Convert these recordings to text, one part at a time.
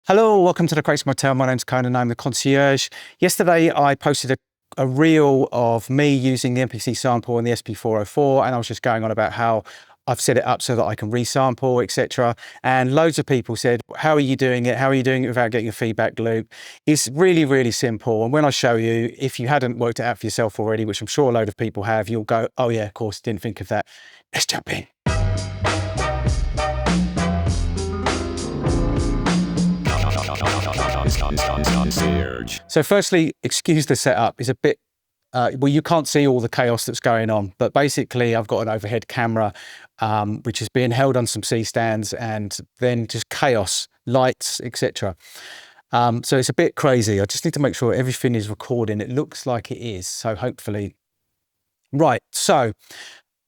Hello, welcome to the Crates Motel. My name's Conan, I'm the concierge. Yesterday I posted a reel of me using the MPC Sample and the SP404, and I was just going on about how I've set it up so that I can resample, etc. And loads of people said, how are you doing it? How are you doing it without getting a feedback loop? It's really, really simple. And when I show you, if you hadn't worked it out for yourself already, which I'm sure a load of people have, you'll go, oh yeah, of course, didn't think of that. Let's jump in. So firstly, excuse the setup. It's a bit, well, you can't see all the chaos that's going on, but basically I've got an overhead camera, which is being held on some C-stands, and then just chaos, lights, etc. So it's a bit crazy. I just need to make sure everything is recording. It looks like it is, so hopefully. Right, so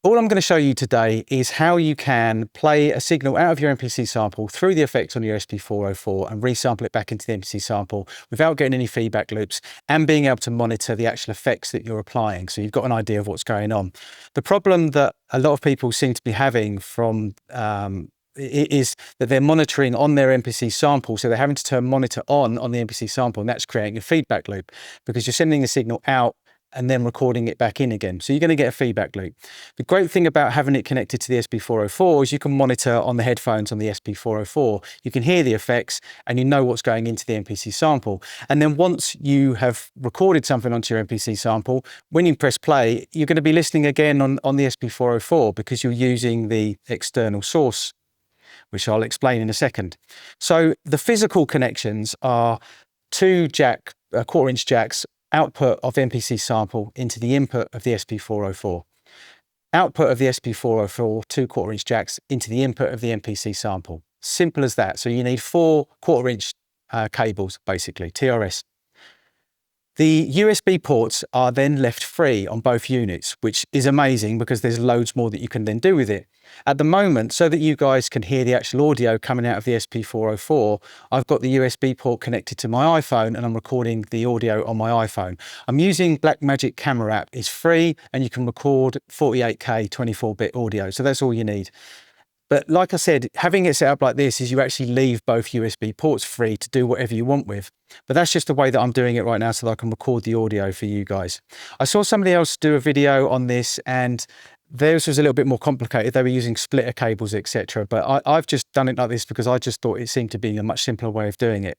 all I'm going to show you today is how you can play a signal out of your MPC sample through the effects on your SP404 and resample it back into the MPC sample without getting any feedback loops and being able to monitor the actual effects that you're applying. So you've got an idea of what's going on. The problem that a lot of people seem to be having from is that they're monitoring on their MPC sample. So they're having to turn monitor on the MPC sample, and that's creating a feedback loop because you're sending the signal out and then recording it back in again. So you're going to get a feedback loop. The great thing about having it connected to the SP404 is you can monitor on the headphones on the SP404. You can hear the effects and you know what's going into the MPC sample. And then once you have recorded something onto your MPC sample, when you press play, you're going to be listening again on the SP404 because you're using the external source, which I'll explain in a second. So the physical connections are two quarter-inch jacks, output of MPC sample into the input of the SP404. Output of the SP404, two quarter-inch jacks into the input of the MPC sample. Simple as that. So you need 4 quarter-inch cables, basically, TRS. The USB ports are then left free on both units, which is amazing because there's loads more that you can then do with it. At the moment, so that you guys can hear the actual audio coming out of the SP404, I've got the USB port connected to my iPhone and I'm recording the audio on my iPhone. I'm using Blackmagic Camera app. It's free and you can record 48K 24-bit audio. So that's all you need. But like I said, having it set up like this is you actually leave both USB ports free to do whatever you want with. But that's just the way that I'm doing it right now so that I can record the audio for you guys. I saw somebody else do a video on this and theirs was a little bit more complicated. They were using splitter cables, etc. But I've just done it like this because I just thought it seemed to be a much simpler way of doing it.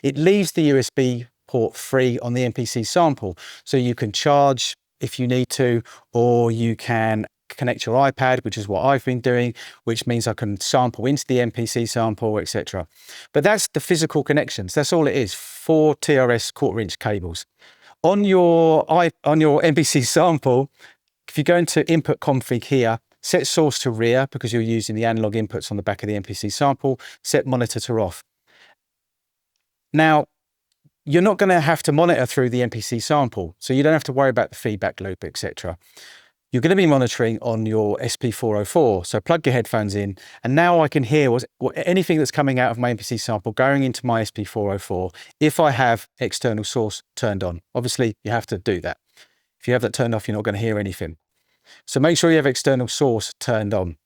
It leaves the USB port free on the MPC sample. So you can charge if you need to, or you can connect your iPad, which is what I've been doing, which means I can sample into the MPC sample, etc. But that's the physical connections. That's all it is, 4 TRS quarter-inch cables. On your MPC sample, if you go into input config here, set source to rear because you're using the analog inputs on the back of the MPC sample, set monitor to off. Now, you're not going to have to monitor through the MPC sample, so you don't have to worry about the feedback loop, etc. You're going to be monitoring on your SP404, so plug your headphones in, and now I can hear anything that's coming out of my MPC sample going into my SP404 if I have external source turned on. Obviously, you have to do that. If you have that turned off, you're not going to hear anything. So make sure you have external source turned on.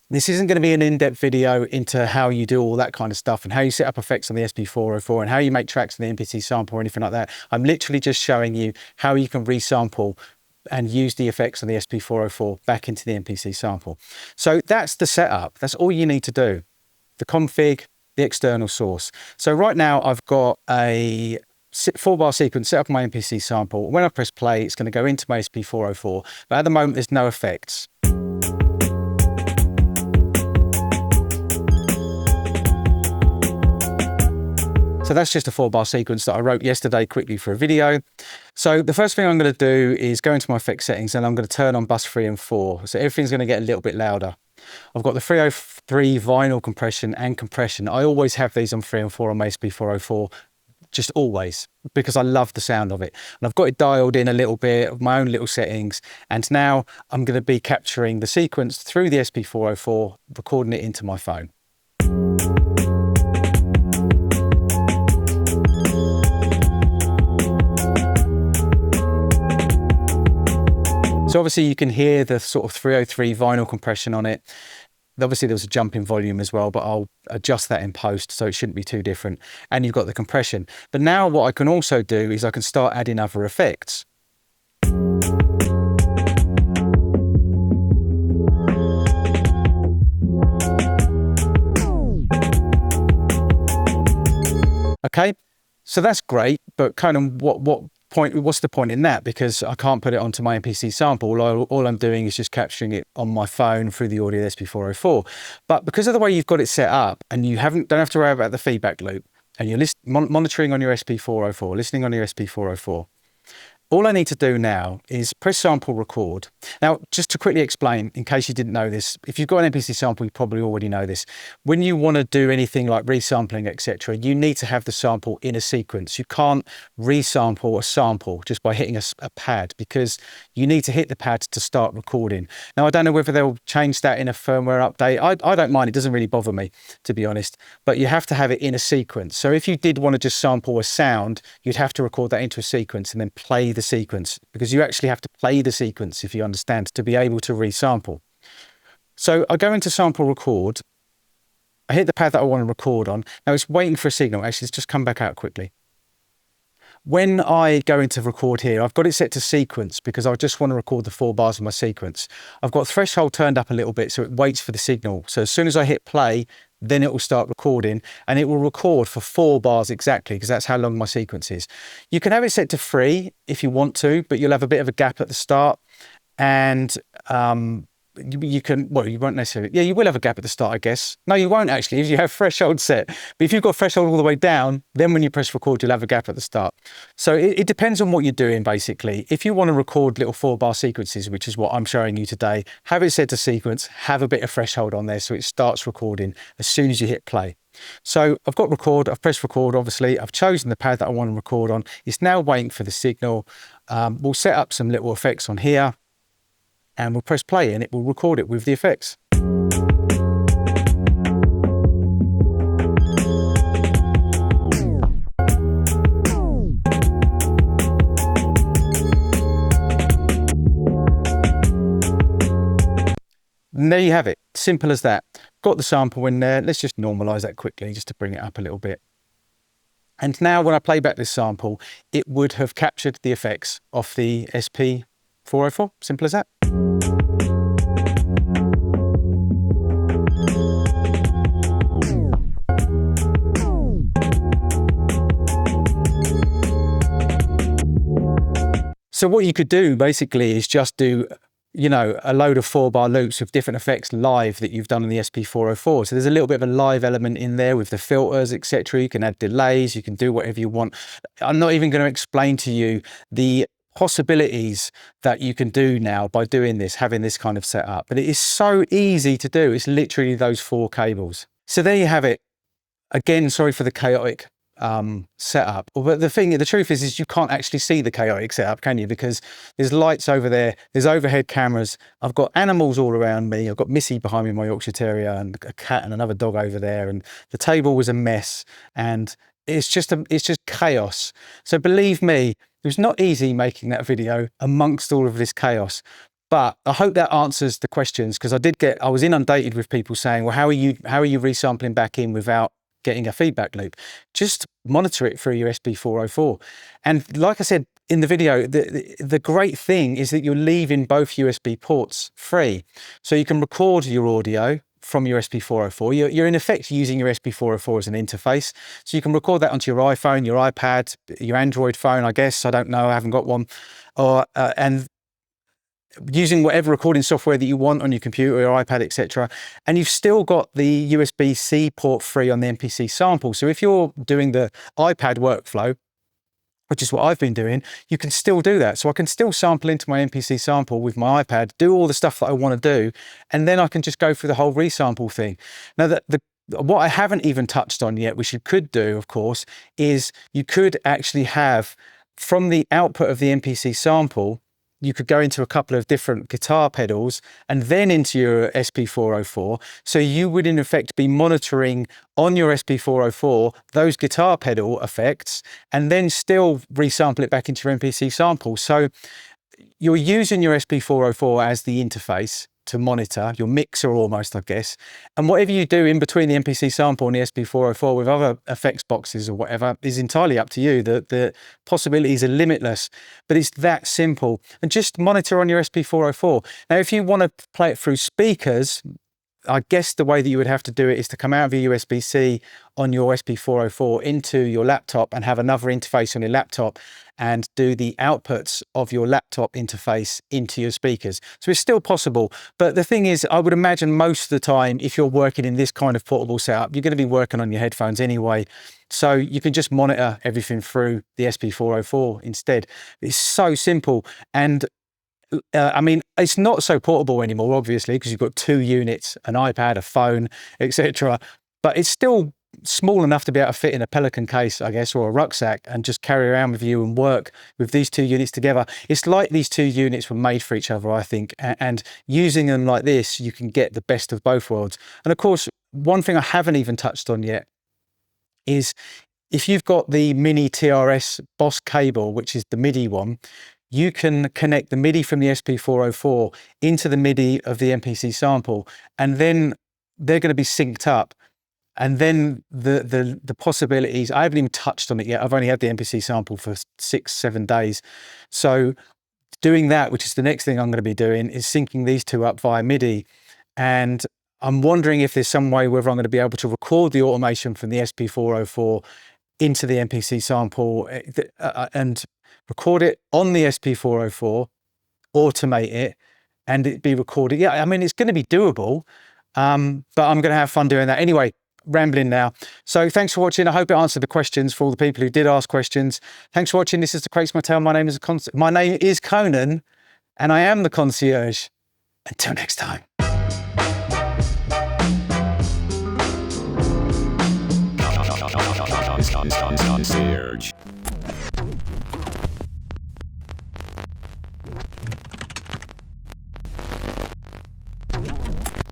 This isn't going to be an in-depth video into how you do all that kind of stuff and how you set up effects on the SP404 and how you make tracks on the MPC sample or anything like that. I'm literally just showing you how you can resample and use the effects on the SP404 back into the MPC sample. So that's the setup. That's all you need to do. The config, the external source. So right now I've got a 4-bar sequence set up on my MPC sample. When I press play, it's going to go into my SP404, but at the moment there's no effects. So that's just a 4-bar sequence that I wrote yesterday quickly for a video. So the first thing I'm going to do is go into my effects settings and I'm going to turn on bus 3 and 4. So everything's going to get a little bit louder. I've got the 303 vinyl compression and compression. I always have these on 3 and 4 on my SP404, just always, because I love the sound of it. And I've got it dialed in a little bit of my own little settings. And now I'm going to be capturing the sequence through the SP404, recording it into my phone. So obviously you can hear the sort of 303 vinyl compression on it. Obviously there was a jump in volume as well, but I'll adjust that in post, so it shouldn't be too different. And you've got the compression. But now what I can also do is I can start adding other effects. Okay, so that's great, but kind of what's the point in that? Because I can't put it onto my MPC sample. All I'm doing is just capturing it on my phone through the audio SP404. But because of the way you've got it set up, and you don't have to worry about the feedback loop, and you're monitoring on your SP404, listening on your SP404, all I need to do now is press sample record. Now, just to quickly explain, in case you didn't know this, if you've got an MPC sample, you probably already know this. When you want to do anything like resampling, etc., you need to have the sample in a sequence. You can't resample a sample just by hitting a pad, because you need to hit the pad to start recording. Now, I don't know whether they'll change that in a firmware update. I don't mind. It doesn't really bother me, to be honest. But you have to have it in a sequence. So if you did want to just sample a sound, you'd have to record that into a sequence and then play the sequence, because you actually have to play the sequence, if you understand, to be able to resample. So I go into sample record, I hit the pad that I want to record on. Now it's waiting for a signal. Actually, it's just come back out quickly. When I go into record here, I've got it set to sequence because I just want to record the 4 bars of my sequence. I've got threshold turned up a little bit, so it waits for the signal. So as soon as I hit play, then it will start recording, and it will record for 4 bars exactly, because that's how long my sequence is. You can have it set to 3 if you want to, but you'll have a bit of a gap at the start, and you can, well, you won't necessarily, yeah, you will have a gap at the start, I guess. No, you won't actually, if you have threshold set. But if you've got threshold all the way down, then when you press record, you'll have a gap at the start. So it depends on what you're doing, basically. If you want to record little 4-bar sequences, which is what I'm showing you today, have it set to sequence, have a bit of threshold on there so it starts recording as soon as you hit play. So I've got record, I've pressed record, obviously. I've chosen the pad that I want to record on. It's now waiting for the signal. We'll set up some little effects on here, and we'll press play and it will record it with the effects. And there you have it, simple as that. Got the sample in there. Let's just normalize that quickly just to bring it up a little bit. And now when I play back this sample, it would have captured the effects off the SP404, simple as that. So what you could do basically is just do, you know, a load of 4-bar loops with different effects live that you've done on the SP404. So there's a little bit of a live element in there with the filters, etc. You can add delays, you can do whatever you want. I'm not even going to explain to you the possibilities that you can do now by doing this, having this kind of setup. But it is so easy to do. It's literally those 4 cables. So there you have it. Again, sorry for the chaotic setup, but the truth is you can't actually see the chaotic setup, can you? Because there's lights over there, there's overhead cameras, I've got animals all around me, I've got Missy behind me, my Yorkshire Terrier, and a cat and another dog over there, and the table was a mess, and it's just chaos. So believe me, it was not easy making that video amongst all of this chaos. But I hope that answers the questions, because I was inundated with people saying, well, how are you resampling back in without getting a feedback loop? Just monitor it through your SP404. And like I said in the video, the great thing is that you're leaving both USB ports free. So you can record your audio from your SP404. You're in effect using your SP404 as an interface. So you can record that onto your iPhone, your iPad, your Android phone, I guess. I don't know, I haven't got one. And using whatever recording software that you want on your computer, your iPad, etc. And you've still got the USB-C port free on the MPC Sample. So if you're doing the iPad workflow, which is what I've been doing, you can still do that. So I can still sample into my MPC Sample with my iPad, do all the stuff that I want to do, and then I can just go through the whole resample thing. Now, what I haven't even touched on yet, which you could do, of course, is you could actually have, from the output of the MPC Sample, you could go into a couple of different guitar pedals and then into your SP404. So you would in effect be monitoring on your SP404 those guitar pedal effects and then still resample it back into your MPC Sample. So you're using your SP404 as the interface, to monitor, your mixer almost, I guess. And whatever you do in between the MPC Sample and the SP404 with other effects boxes or whatever is entirely up to you. The possibilities are limitless, but it's that simple. And just monitor on your SP404. Now, if you want to play it through speakers, I guess the way that you would have to do it is to come out of your USB-C on your SP404 into your laptop and have another interface on your laptop and do the outputs of your laptop interface into your speakers. So it's still possible. But the thing is, I would imagine most of the time, if you're working in this kind of portable setup, you're going to be working on your headphones anyway. So you can just monitor everything through the SP404 instead. It's so simple. And I mean, it's not so portable anymore, obviously, because you've got 2 units, an iPad, a phone, etc. But it's still small enough to be able to fit in a Pelican case, I guess, or a rucksack and just carry around with you and work with these 2 units together. It's like these 2 units were made for each other, I think. And using them like this, you can get the best of both worlds. And of course, one thing I haven't even touched on yet is if you've got the mini TRS Boss cable, which is the MIDI one, you can connect the MIDI from the SP404 into the MIDI of the MPC Sample, and then they're going to be synced up. And then the possibilities, I haven't even touched on it yet. I've only had the MPC Sample for 6-7 days. So doing that, which is the next thing I'm going to be doing, is syncing these 2 up via MIDI. And I'm wondering if there's some way whether I'm going to be able to record the automation from the SP404 into the MPC Sample and record it on the SP404, automate it, and it be recorded. Yeah, I mean, it's going to be doable, but I'm going to have fun doing that. Anyway, rambling now. So thanks for watching. I hope it answered the questions for all the people who did ask questions. Thanks for watching. This is The Crates My Tale. My name is Conan, and I am the concierge. Until next time. Concierge.